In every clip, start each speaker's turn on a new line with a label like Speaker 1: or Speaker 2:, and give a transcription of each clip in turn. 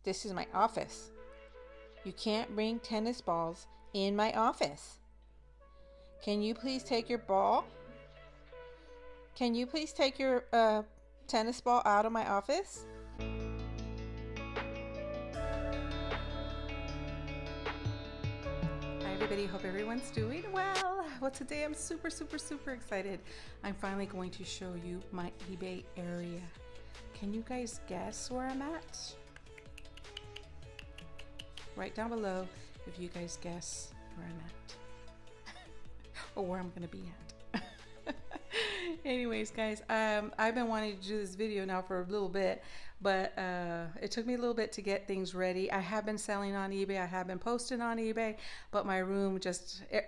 Speaker 1: This is my office. You can't bring tennis balls in my office. Can you please take your ball? Can you please take your tennis ball out of my office? Hi everybody, hope everyone's doing well. Well, today I'm super excited. I'm finally going to show you my eBay area. Can you guys guess where I'm at? Write down below if you guys guess where I'm at or where I'm gonna be at. Anyways, guys, I've been wanting to do this video now for a little bit, but it took me a little bit to get things ready. I have been selling on eBay, I have been posting on eBay, but my room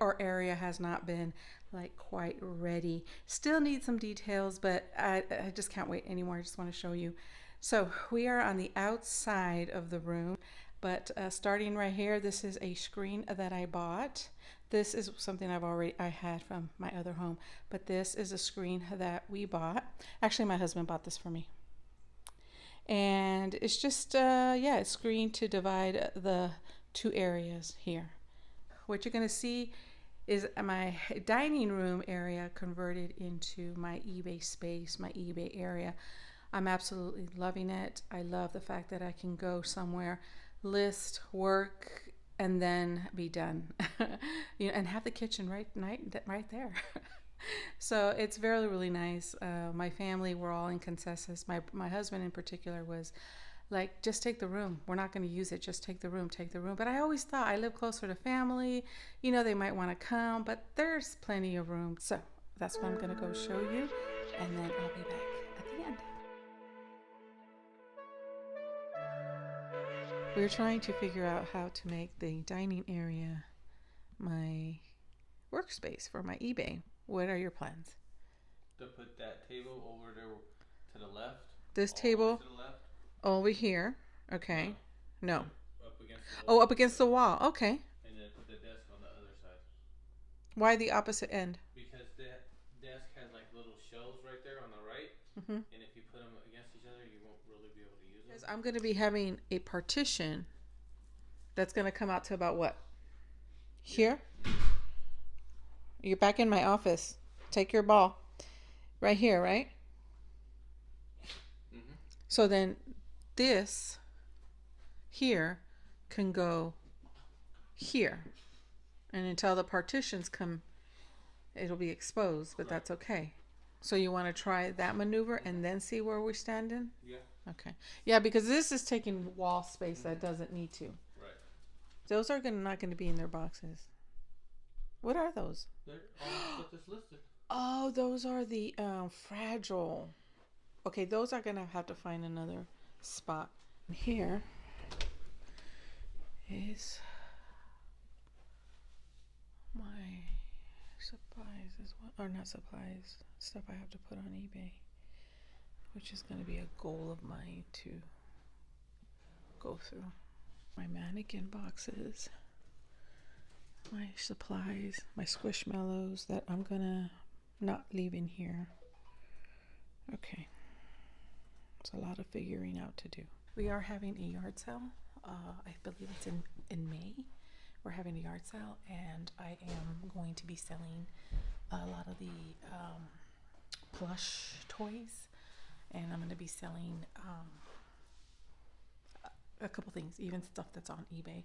Speaker 1: or area has not been like quite ready. Still need some details, but I just can't wait anymore. I just want to show you. So we are on the outside of the room, but starting right here, this is a screen that I bought. This is something I had from my other home, but this is a screen that we bought. Actually, my husband bought this for me. And it's just, yeah, a screen to divide the two areas here. What you're gonna see is my dining room area converted into my eBay space, my eBay area. I'm absolutely loving it. I love the fact that I can go somewhere, list, work, and then be done. You know, and have the kitchen right there. So it's really nice. My family, we're all in consensus. My husband in particular was like, just take the room. We're not going to use it. Just take the room. But I always thought I live closer to family. You know, they might want to come, but there's plenty of room. So that's what I'm going to go show you, and then I'll be back at the end. We're trying to figure out how to make the dining area my workspace for my eBay. What are your plans?
Speaker 2: To put that table over there to the left.
Speaker 1: This table
Speaker 2: to the left.
Speaker 1: over here. Okay. No.
Speaker 2: Up against the wall.
Speaker 1: Oh, up against the wall. Okay.
Speaker 2: And then put the desk on the other side.
Speaker 1: Why the opposite end?
Speaker 2: Because that desk has like little shelves right there on the right.
Speaker 1: Mm-hmm.
Speaker 2: And if you put them against each other, you won't really be able to use them.
Speaker 1: Because I'm going to be having a partition that's going to come out to about what? Here? You're back in my office. Take your ball. Right here, right?
Speaker 2: Mm-hmm.
Speaker 1: So then this here can go here. And until the partitions come, it'll be exposed, but that's okay. So you want to try that maneuver and then see where we're standing?
Speaker 2: Yeah.
Speaker 1: Okay. Yeah, because this is taking wall space that doesn't need to.
Speaker 2: Right.
Speaker 1: Those are not going to be in their boxes. What are those?
Speaker 2: They're all what is listed.
Speaker 1: Oh, those are the fragile. Okay, those are going to have to find another spot. Here is my supplies as well. Or not supplies. Stuff I have to put on eBay. Which is going to be a goal of mine to go through. My mannequin boxes. My supplies. My squishmallows that I'm going to not leave in here. Okay. It's a lot of figuring out to do. We are having a yard sale. I believe it's in May. We're having a yard sale, and I am going to be selling a lot of the plush toys. And I'm going to be selling a couple things, even stuff that's on eBay.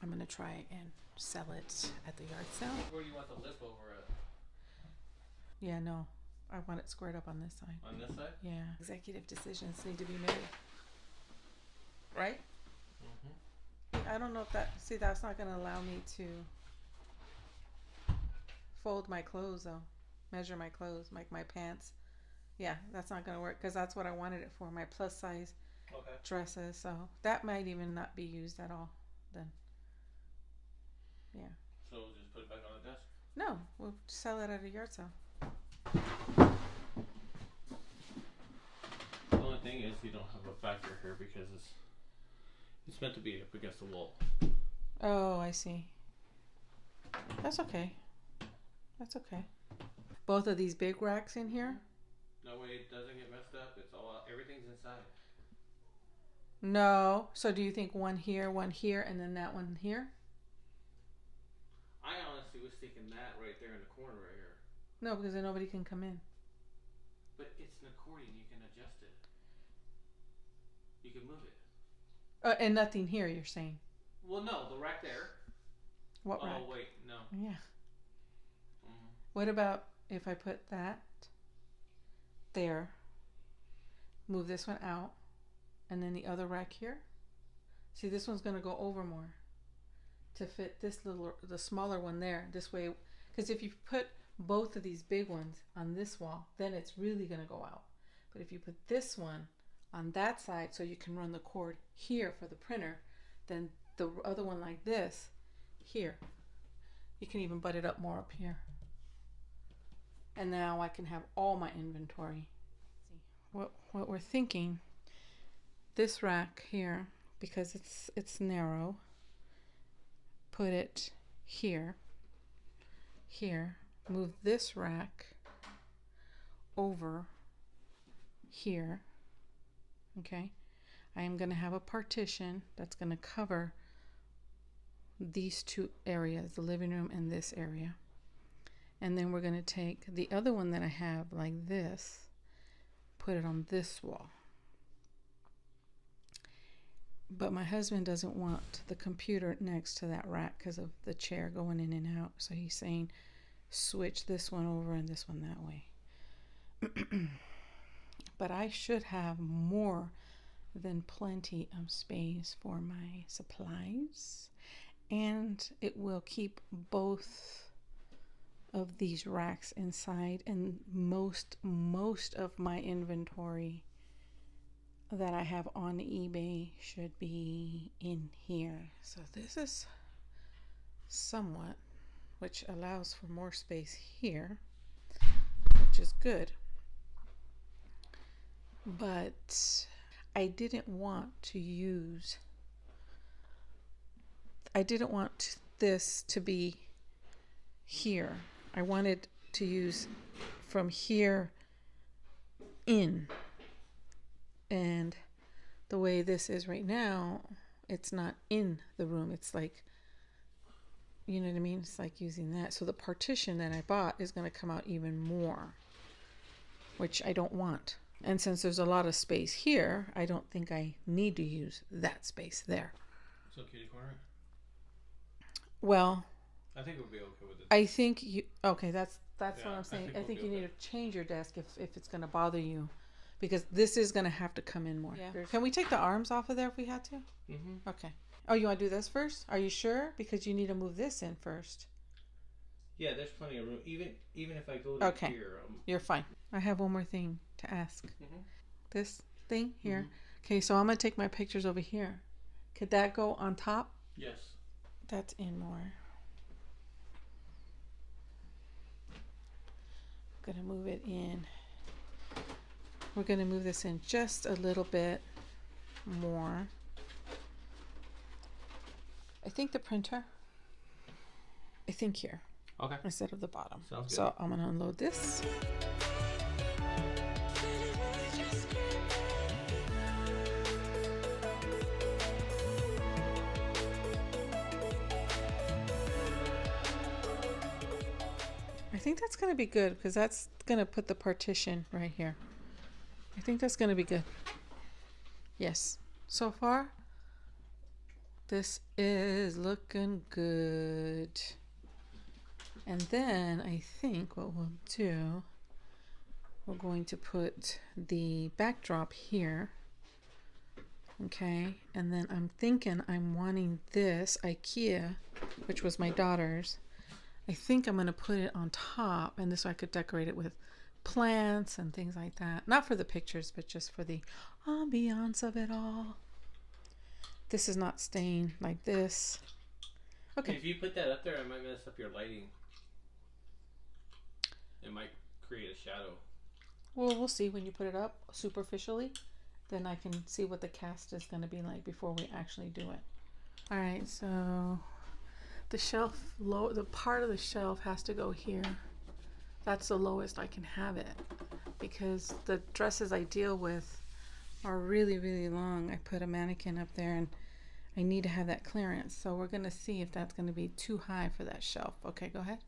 Speaker 1: I'm going to try and sell it at the yard sale.
Speaker 2: Where you want the lip over at?
Speaker 1: Yeah, no. I want it squared up on this side.
Speaker 2: On this side?
Speaker 1: Yeah. Executive decisions need to be made. Right?
Speaker 2: Mm-hmm.
Speaker 1: I don't know if that's not going to allow me to fold my clothes, though. Measure my clothes, like my pants. Yeah, that's not going to work because that's what I wanted it for, my plus size dresses. So that might even not be used at all then. Yeah.
Speaker 2: So just put it back on the desk?
Speaker 1: No, we'll sell it at a yard sale.
Speaker 2: The only thing is you don't have a factor here because it's meant to be up against the wall.
Speaker 1: Oh, I see. That's okay. That's okay. Both of these big racks in here?
Speaker 2: That way it doesn't get messed up. It's all everything's inside.
Speaker 1: No. So do you think one here, and then that one here?
Speaker 2: I honestly was thinking that right there in the corner right here.
Speaker 1: No, because then nobody can come in.
Speaker 2: But it's an accordion. You can adjust it. You can move it.
Speaker 1: And nothing here, you're saying?
Speaker 2: Well, no, the rack there.
Speaker 1: What rack?
Speaker 2: Oh, wait, no.
Speaker 1: Yeah.
Speaker 2: Mm-hmm.
Speaker 1: What about if I put that there, move this one out, and then the other rack here? See, this one's going to go over more to fit this the smaller one there. This way, because if you put both of these big ones on this wall, then it's really going to go out. But if you put this one on that side so you can run the cord here for the printer, then the other one like this here, you can even butt it up more up here. And now I can have all my inventory. What we're thinking, this rack here, because it's narrow, put it here, move this rack over here, okay? I am going to have a partition that's going to cover these two areas, the living room and this area. And then we're going to take the other one that I have like this, put it on this wall. But my husband doesn't want the computer next to that rack because of the chair going in and out. So he's saying switch this one over and this one that way. But I should have more than plenty of space for my supplies. And it will keep both of these racks inside, and most of my inventory that I have on eBay should be in here. So this is somewhat, which allows for more space here, which is good. But I didn't want this to be here. I wanted to use from here in. And the way this is right now, it's not in the room. It's like, you know what I mean? It's like using that. So the partition that I bought is going to come out even more, which I don't want. And since there's a lot of space here, I don't think I need to use that space there.
Speaker 2: So kitty corner?
Speaker 1: Well,
Speaker 2: I think we'll be okay with it.
Speaker 1: I think you, okay, that's what I'm
Speaker 2: I
Speaker 1: saying.
Speaker 2: think
Speaker 1: I
Speaker 2: we'll
Speaker 1: think
Speaker 2: be
Speaker 1: you
Speaker 2: okay.
Speaker 1: need to change your desk if it's going to bother you, because this is going to have to come in more. Yeah. Can we take the arms off of there if we had to?
Speaker 2: Mm-hmm.
Speaker 1: Okay. Oh, you want to do this first? Are you sure? Because you need to move this in first.
Speaker 2: Yeah, there's plenty of room. Even if I go to
Speaker 1: Okay.
Speaker 2: here.
Speaker 1: You're fine. I have one more thing to ask.
Speaker 2: Mm-hmm.
Speaker 1: This thing here.
Speaker 2: Mm-hmm.
Speaker 1: Okay, so I'm going to take my pictures over here. Could that go on top?
Speaker 2: Yes.
Speaker 1: That's in more. I'm going to move it in. We're going to move this in just a little bit more. I think the printer, I think here.
Speaker 2: Okay.
Speaker 1: Instead of the bottom.
Speaker 2: Sounds good.
Speaker 1: So I'm going to unload this. I think that's going to be good because that's going to put the partition right here. I think that's going to be good. Yes. So far, this is looking good. And then I think what we'll do, we're going to put the backdrop here. Okay. And then I'm thinking I'm wanting this Ikea, which was my daughter's. I think I'm going to put it on top, and this way I could decorate it with plants and things like that. Not for the pictures, but just for the ambiance of it all. This is not staying like this. Okay.
Speaker 2: If you put that up there, it might mess up your lighting. It might create a shadow.
Speaker 1: Well, we'll see when you put it up superficially. Then I can see what the cast is going to be like before we actually do it. All right, so the shelf, the part of the shelf has to go here. That's the lowest I can have it because the dresses I deal with are really, really long. I put a mannequin up there and I need to have that clearance. So we're gonna see if that's gonna be too high for that shelf. Okay, go ahead.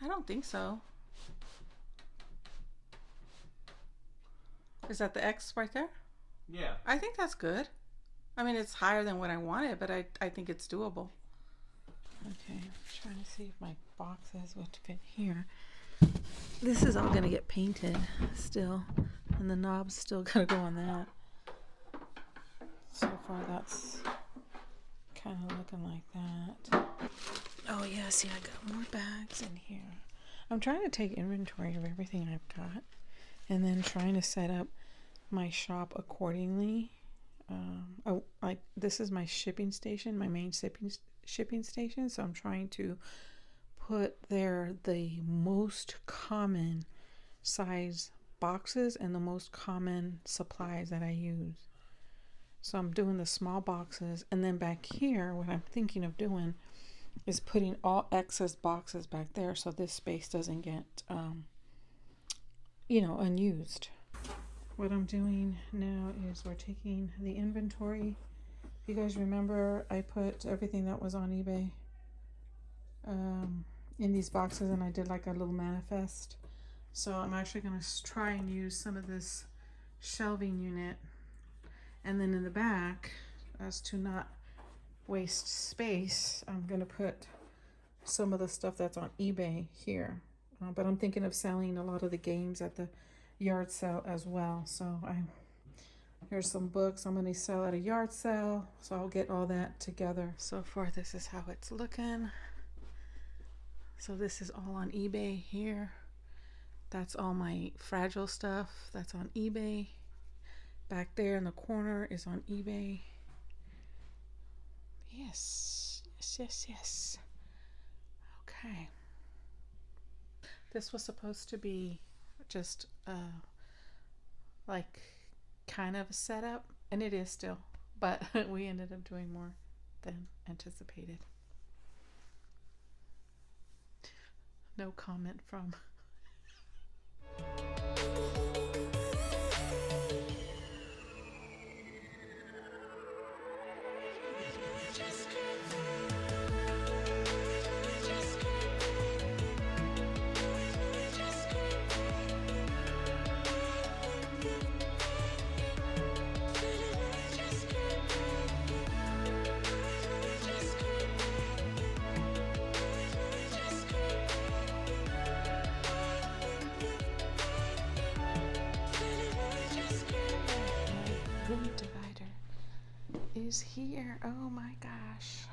Speaker 1: I don't think so. Is that the X right there?
Speaker 2: Yeah.
Speaker 1: I think that's good. I mean, it's higher than what I wanted, but I think it's doable. Okay, I'm trying to see if my boxes would fit here. This is all gonna get painted still, and the knob's still gotta go on that. So far, that's kind of looking like that. Oh yeah, see, I got more bags in here. I'm trying to take inventory of everything I've got, and then trying to set up my shop accordingly. Like this is my shipping station, my main shipping station. So I'm trying to put there the most common size boxes and the most common supplies that I use. So I'm doing the small boxes, and then back here, what I'm thinking of doing is putting all excess boxes back there so this space doesn't get, unused. What I'm doing now is we're taking the inventory. If you guys remember, I put everything that was on eBay in these boxes, and I did like a little manifest. So I'm actually going to try and use some of this shelving unit. And then in the back, as to not waste space, I'm going to put some of the stuff that's on eBay here. But I'm thinking of selling a lot of the games at the yard sale as well. So here's some books I'm going to sell at a yard sale. So I'll get all that together. So far, this is how it's looking. So this is all on eBay here. That's all my fragile stuff. That's on eBay. Back there in the corner is on eBay. Yes. Okay. This was supposed to be just like kind of a setup, and it is still, but we ended up doing more than anticipated. No comment from room divider is here. Oh my gosh.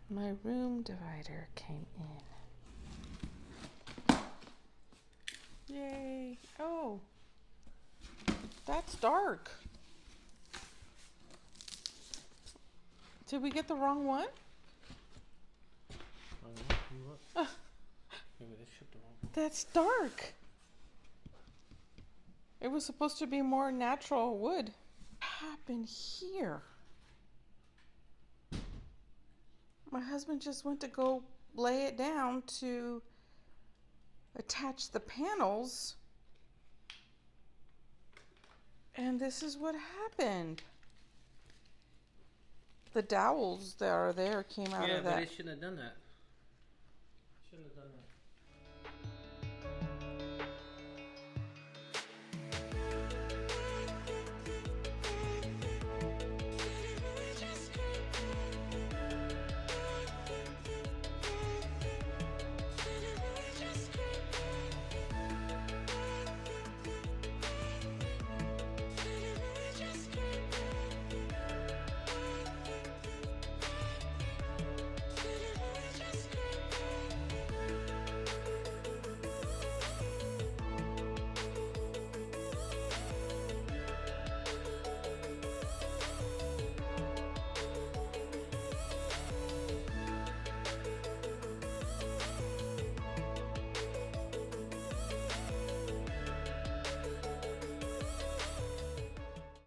Speaker 1: My room divider came in. Yay. Oh. That's dark. Did we get the wrong one?
Speaker 2: Maybe they shipped the wrong one.
Speaker 1: That's dark. It was supposed to be more natural wood. What happened here? My husband just went to go lay it down to attach the panels. And this is what happened. The dowels that are there came out of that.
Speaker 2: Yeah, but it shouldn't have done that. Shouldn't have done that.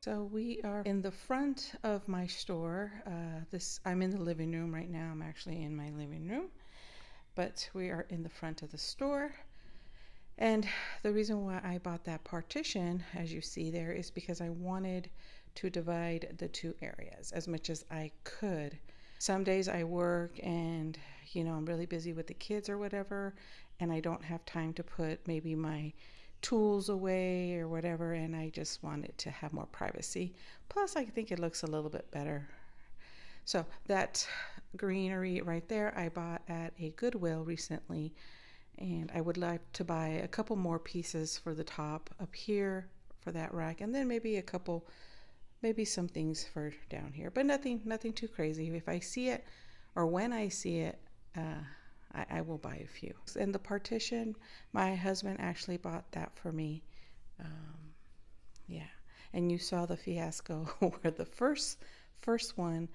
Speaker 1: So we are in the front of my store. I'm in the living room right now. I'm actually in my living room, but we are in the front of the store. And the reason why I bought that partition, as you see there, is because I wanted to divide the two areas as much as I could. Some days I work and, I'm really busy with the kids or whatever, and I don't have time to put maybe my tools away or whatever, and I just wanted to have more privacy. Plus, I think it looks a little bit better. So that greenery right there I bought at a Goodwill recently, and I would like to buy a couple more pieces for the top up here for that rack, and then maybe some things for down here, but nothing too crazy. If I see it, or when I see it, I will buy a few. And the partition, my husband actually bought that for me. Yeah, and you saw the fiasco where the first one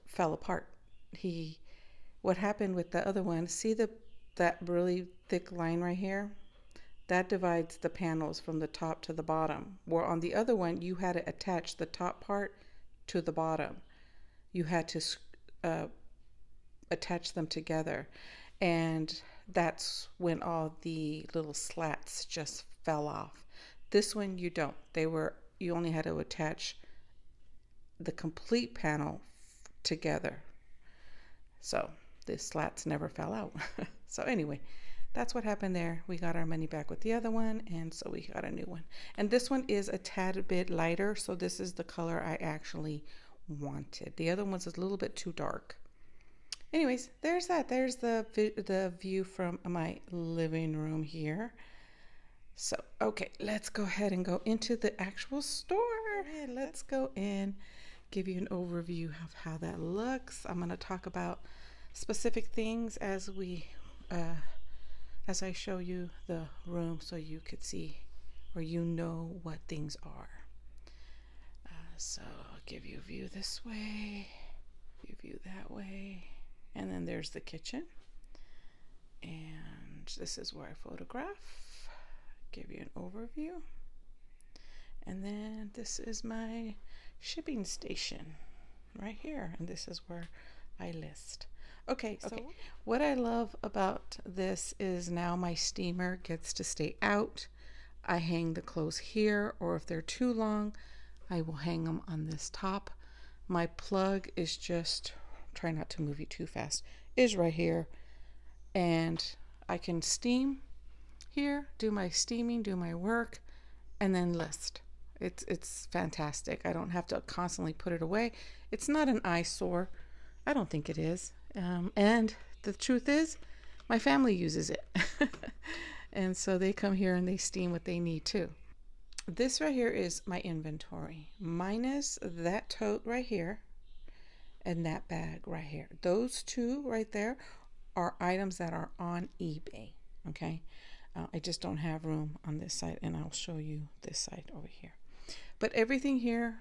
Speaker 1: fell apart. What happened with the other one? See that really thick line right here? That divides the panels from the top to the bottom. Where on the other one, you had to attach the top part to the bottom. You had to attach them together. And that's when all the little slats just fell off. This one, you don't. You only had to attach the complete panel together. So the slats never fell out. So anyway, that's what happened there. We got our money back with the other one, and so we got a new one. And this one is a tad bit lighter, so this is the color I actually wanted. The other one's a little bit too dark. Anyways, there's that. There's the view from my living room here. So, okay, let's go ahead and go into the actual store. Let's go in, give you an overview of how that looks. I'm going to talk about specific things as I show you the room, so you could see or what things are. So I'll give you a view this way, view that way, and then there's the kitchen. And this is where I photograph, give you an overview. And then this is my shipping station right here, and this is where I list. Okay, so what I love about this is now my steamer gets to stay out. I hang the clothes here, or if they're too long, I will hang them on this top. My plug is just, try not to move you too fast, is right here. And I can steam here, do my steaming, do my work, and then list. It's fantastic. I don't have to constantly put it away. It's not an eyesore. I don't think it is. And the truth is, my family uses it. And so they come here and they steam what they need too. This right here is my inventory, minus that tote right here and that bag right here. Those two right there are items that are on eBay. Okay. I just don't have room on this side, and I'll show you this side over here. But everything here,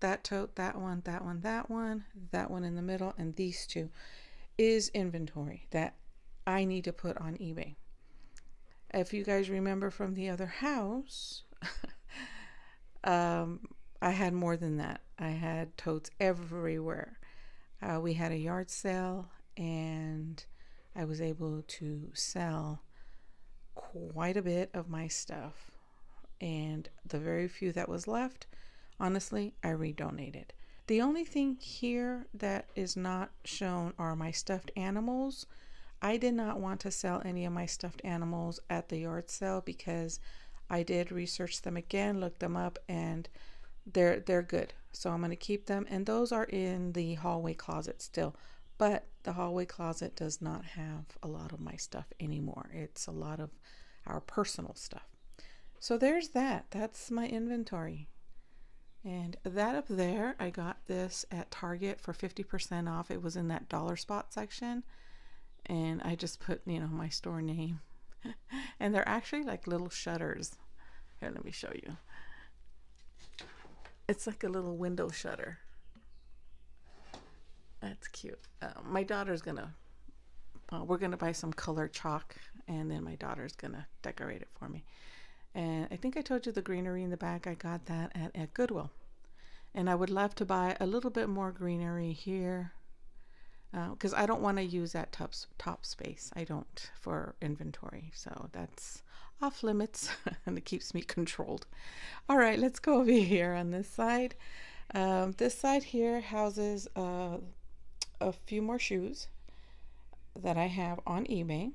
Speaker 1: that tote, that one in the middle, and these two is inventory that I need to put on eBay. If you guys remember from the other house, I had more than that. I had totes everywhere. We had a yard sale, and I was able to sell quite a bit of my stuff, and the very few that was left, honestly, I redonated. The only thing here that is not shown are my stuffed animals. I did not want to sell any of my stuffed animals at the yard sale because I did research them again, look them up, and they're good. So I'm going to keep them, and those are in the hallway closet still. But the hallway closet does not have a lot of my stuff anymore. It's a lot of our personal stuff. So there's that. That's my inventory. And that up there, I got this at Target for 50% off. It was in that dollar spot section. And I just put, my store name. And they're actually like little shutters. Here, let me show you. It's like a little window shutter. That's cute. My daughter's we're gonna buy some color chalk, and then my daughter's gonna decorate it for me. And I think I told you the greenery in the back, I got that at Goodwill. And I would love to buy a little bit more greenery here because I don't want to use that top space. I don't for inventory. So that's off limits and it keeps me controlled. All right, let's go over here on this side. This side here houses a few more shoes that I have on eBay.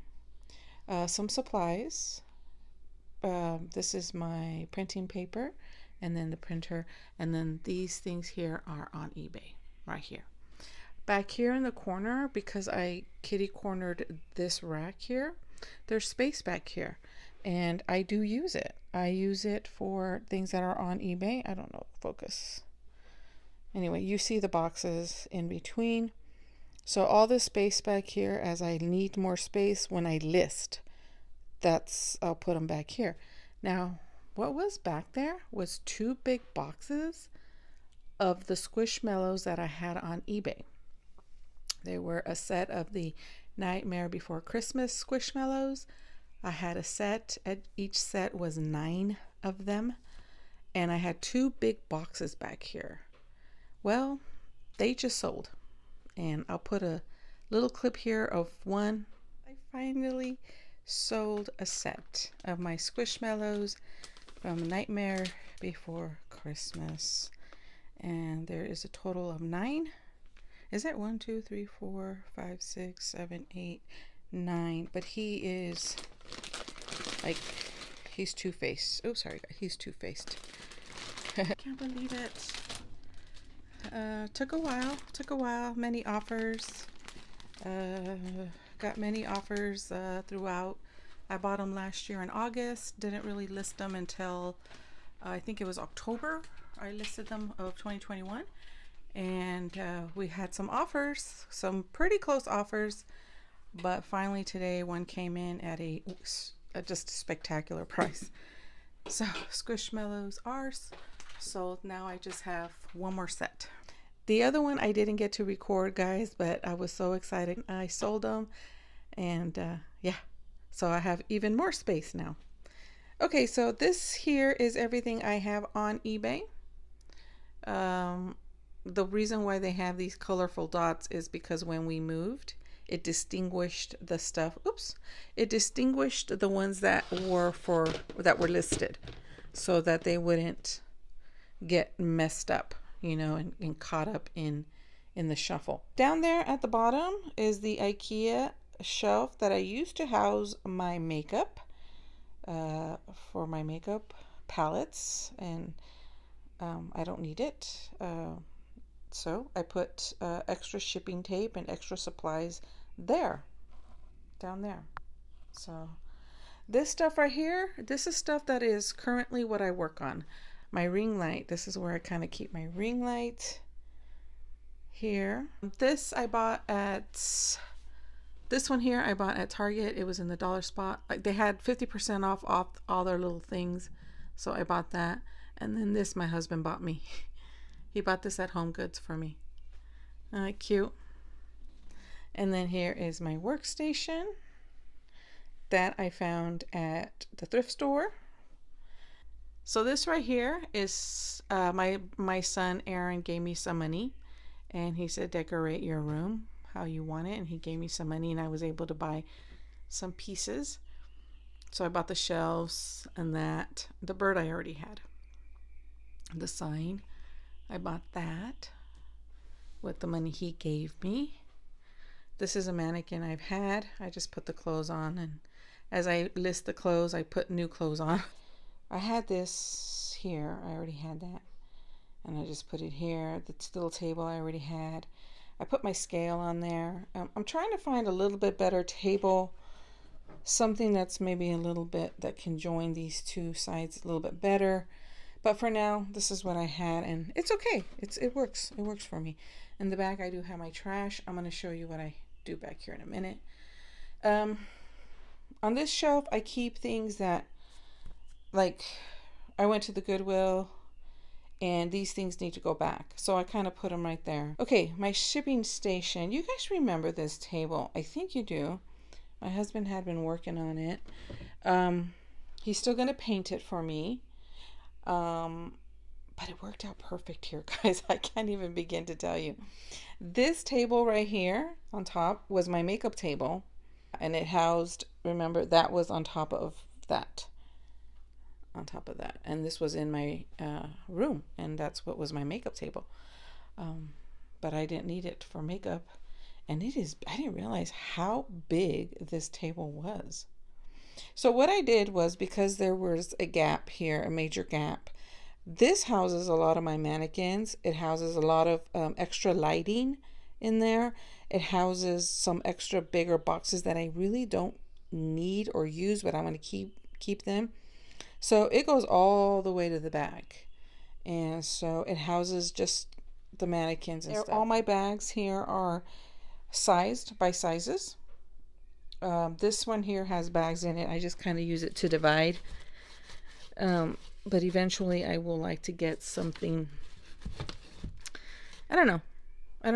Speaker 1: Some supplies. This is my printing paper and then the printer, and then these things here are on eBay right here. Back here in the corner, because I kitty cornered this rack here, there's space back here and I do use it. I use it for things that are on eBay. I don't know, focus. Anyway, you see the boxes in between. So all this space back here, as I need more space when I list, I'll put them back here. Now, what was back there was 2 big boxes of the Squishmallows that I had on eBay. They were a set of the Nightmare Before Christmas Squishmallows. I had a set, each set was 9 of them, and I had 2 big boxes back here. Well, they just sold, and I'll put a little clip here of one. I finally sold a set of my Squishmallows from Nightmare Before Christmas, and there is a total of 9. Is that 1, 2, 3, 4, 5, 6, 7, 8, 9? But he is like, he's two-faced. Oh, sorry, he's two-faced. Can't believe it. Took a while. Many offers. Got many offers throughout. I bought them last year in August. Didn't really list them until I think it was October. I listed them of 2021, and we had some offers, some pretty close offers, but finally today one came in at a just a spectacular price. So Squishmallows are sold. Now I just have one more set. The other one I didn't get to record, guys, but I was so excited. I sold them, and yeah, so I have even more space now. Okay, so this here is everything I have on eBay. The reason why they have these colorful dots is because when we moved, it distinguished the stuff. Oops, it distinguished the ones that were listed, so that they wouldn't get messed up, you know, and caught up in the shuffle. Down there at the bottom is the Ikea shelf that I used to house my makeup, for my makeup palettes, and I don't need it. So I put extra shipping tape and extra supplies down there. So this stuff right here, this is stuff that is currently what I work on. My ring light, this is where I kind of keep my ring light here. This one here I bought at Target. It was in the dollar spot. Like, they had 50% off all their little things, so I bought that. And then this my husband bought me. He bought this at Home Goods for me. Cute. And then here is my workstation that I found at the thrift store. So this right here is my son Aaron gave me some money, and he said decorate your room how you want it, and he gave me some money, and I was able to buy some pieces. So I bought the shelves and that. The bird I already had. The sign, I bought that with the money he gave me. This is a mannequin I've had. I just put the clothes on, and as I list the clothes, I put new clothes on. I had this here. I already had that, and I just put it here. The little table I already had. I put my scale on there. I'm trying to find a little bit better table, something that's maybe a little bit that can join these two sides a little bit better. But for now, this is what I had, and it's okay. It works. It works for me. In the back, I do have my trash. I'm going to show you what I do back here in a minute. On this shelf, I keep things that, like, I went to the Goodwill, and these things need to go back. So I kind of put them right there. Okay, my shipping station. You guys remember this table? I think you do. My husband had been working on it. He's still going to paint it for me. But it worked out perfect here, guys. I can't even begin to tell you. This table right here on top was my makeup table, and it housed, remember, that was on top of that. On top of that. And this was in my room, and that's what was my makeup table. But I didn't need it for makeup. And I didn't realize how big this table was. So what I did was, because there was a gap here, a major gap, this houses a lot of my mannequins. It houses a lot of extra lighting in there. It houses some extra bigger boxes that I really don't need or use, but I want to keep them. So it goes all the way to the back. And so it houses just the mannequins and stuff. All my bags here are sized by sizes. This one here has bags in it. I just kind of use it to divide. But eventually I will like to get something. I don't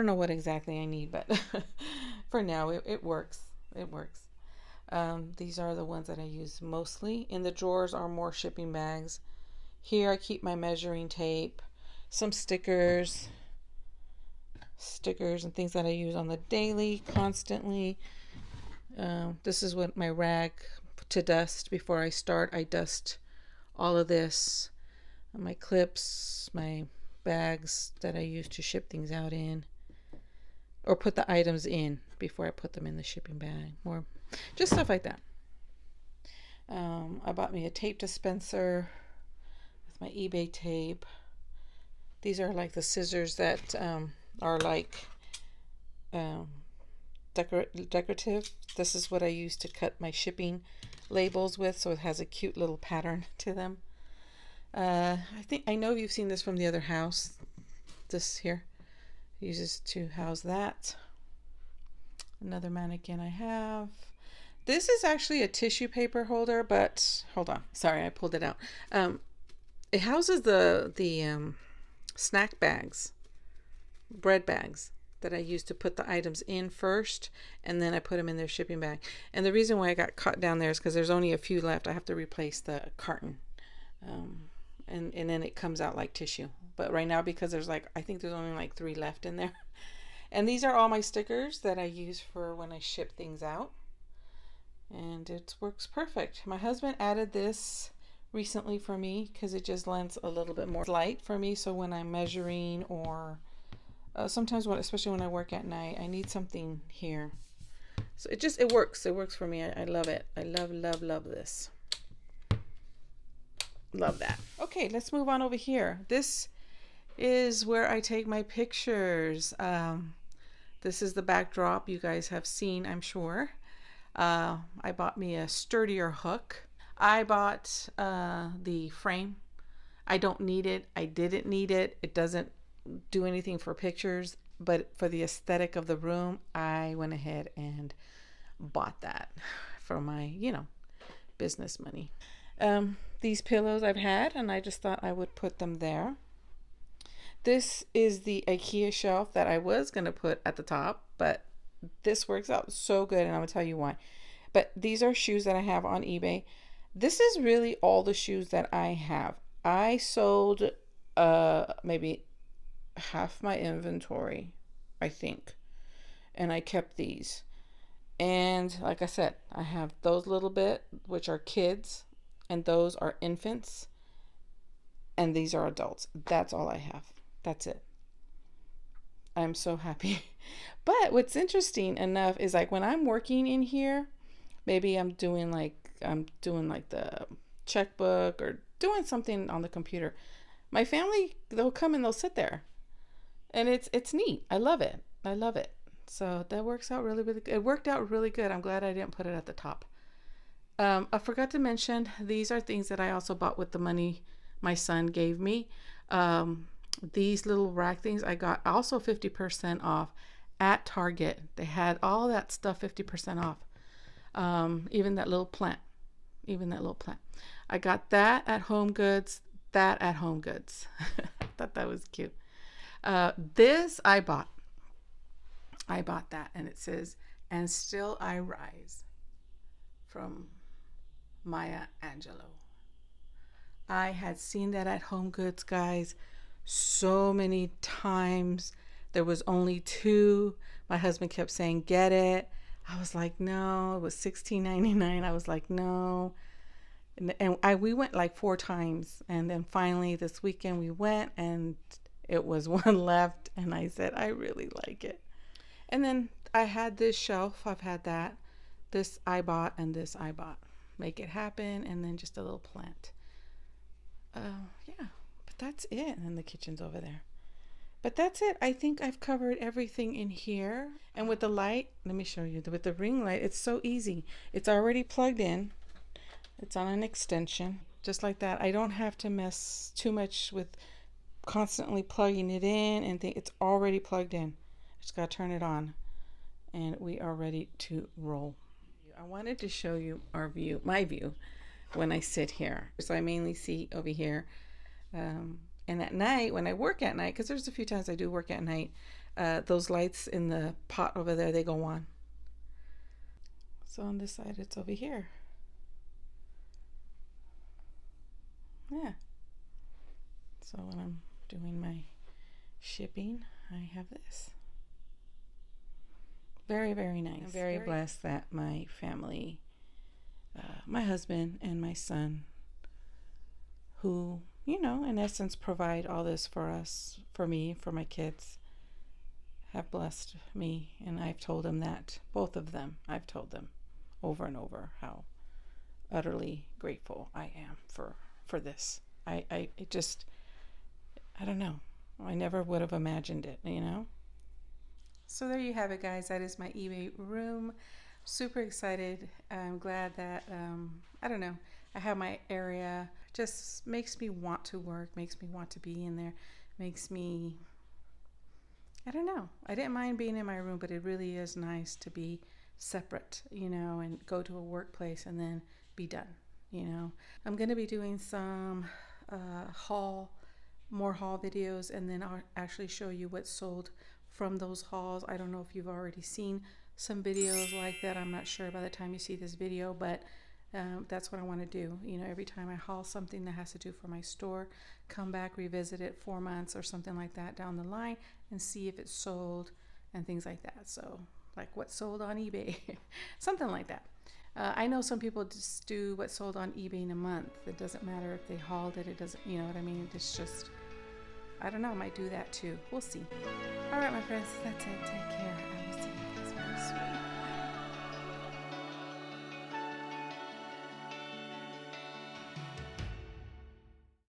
Speaker 1: know what exactly I need, but for now it works. It works. These are the ones that I use mostly. In the drawers are more shipping bags. Here I keep my measuring tape, some stickers and things that I use on the daily, constantly. This is what my rag to dust before I start. I dust all of this, my clips, my bags that I use to ship things out in, or put the items in before I put them in the shipping bag, or just stuff like that. I bought me a tape dispenser with my eBay tape. These are like the scissors that are like decorative. This is what I use to cut my shipping labels with, so it has a cute little pattern to them. I know you've seen this from the other house. This here uses to house that. Another mannequin I have. This is actually a tissue paper holder, but hold on. Sorry, I pulled it out. It houses the snack bags, bread bags that I use to put the items in first, and then I put them in their shipping bag. And the reason why I got caught down there is because there's only a few left. I have to replace the carton, and then it comes out like tissue. But right now, because I think there's only like 3 left in there. And these are all my stickers that I use for when I ship things out. And it works perfect. My husband added this recently for me because it just lends a little bit more light for me. So when I'm measuring, or sometimes especially when I work at night, I need something here. So it works. It works for me. I love it. I love this. Love that. Okay, let's move on over here. This is where I take my pictures. This is the backdrop you guys have seen, I'm sure. I bought me a sturdier hook. I bought the frame. I don't need it. I didn't need it. It doesn't do anything for pictures, but for the aesthetic of the room, I went ahead and bought that for my, business money. These pillows I've had, and I just thought I would put them there. This is the Ikea shelf that I was going to put at the top, but this works out so good, and I'm going to tell you why. But these are shoes that I have on eBay. This is really all the shoes that I have. I sold maybe half my inventory, I think, and I kept these. And like I said, I have those little bit, which are kids, and those are infants, and these are adults. That's all I have. That's it. I'm so happy. But what's interesting enough is, like, when I'm working in here, maybe I'm doing like the checkbook or doing something on the computer, my family, they'll come and they'll sit there, and it's neat. I love it. So that works out really good. It worked out really good. I'm glad I didn't put it at the top. I forgot to mention, these are things that I also bought with the money my son gave me. These little rack things I got also 50% off at Target. They had all that stuff 50% off. Even that little plant. I got that at Home Goods. I thought that was cute. This I bought. I bought that, and it says, "And Still I Rise," from Maya Angelou. I had seen that at Home Goods, guys, so many times. There was only two. My husband kept saying, get it. I was like, no. It was $16.99. I was like, no. And we went like 4 times. And then finally this weekend we went and it was one left. And I said, I really like it. And then I had this shelf. I've had that. This I bought and this I bought. Make it happen. And then just a little plant. Yeah, but that's it. And the kitchen's over there. But that's it. I think I've covered everything in here. And with the light, let me show you. With the ring light, it's so easy. It's already plugged in. It's on an extension. Just like that. I don't have to mess too much with constantly plugging it in and it's already plugged in. Just got to turn it on. And we are ready to roll. I wanted to show you our view, my view, when I sit here. So I mainly see over here. And at night, when I work at night, because there's a few times I do work at night, those lights in the pot over there, they go on. So on this side, it's over here. Yeah. So when I'm doing my shipping, I have this. Very, very nice. I'm very blessed that my family, my husband and my son, who, you know, in essence provide all this for us, for me, for my kids, have blessed me. And I've told them that, both of them, I've told them over and over how utterly grateful I am for this. It just, I don't know. I never would have imagined it, you know? So there you have it, guys. That is my eBay room. Super excited. I'm glad that, I don't know, I have my area. Just makes me want to work, makes me want to be in there, makes me, I don't know. I didn't mind being in my room, but it really is nice to be separate, you know, and go to a workplace and then be done, you know. I'm going to be doing some more haul videos, and then I'll actually show you what's sold from those hauls. I don't know if you've already seen some videos like that. I'm not sure by the time you see this video, but that's what I want to do. You know, every time I haul something that has to do for my store, come back, revisit it 4 months or something like that down the line and see if it's sold and things like that. So like what's sold on eBay, something like that. I know some people just do what's sold on eBay in a month. It doesn't matter if they hauled it. It doesn't, you know what I mean? It's just, I don't know. I might do that too. We'll see. All right, my friends, that's it. Take care. I will see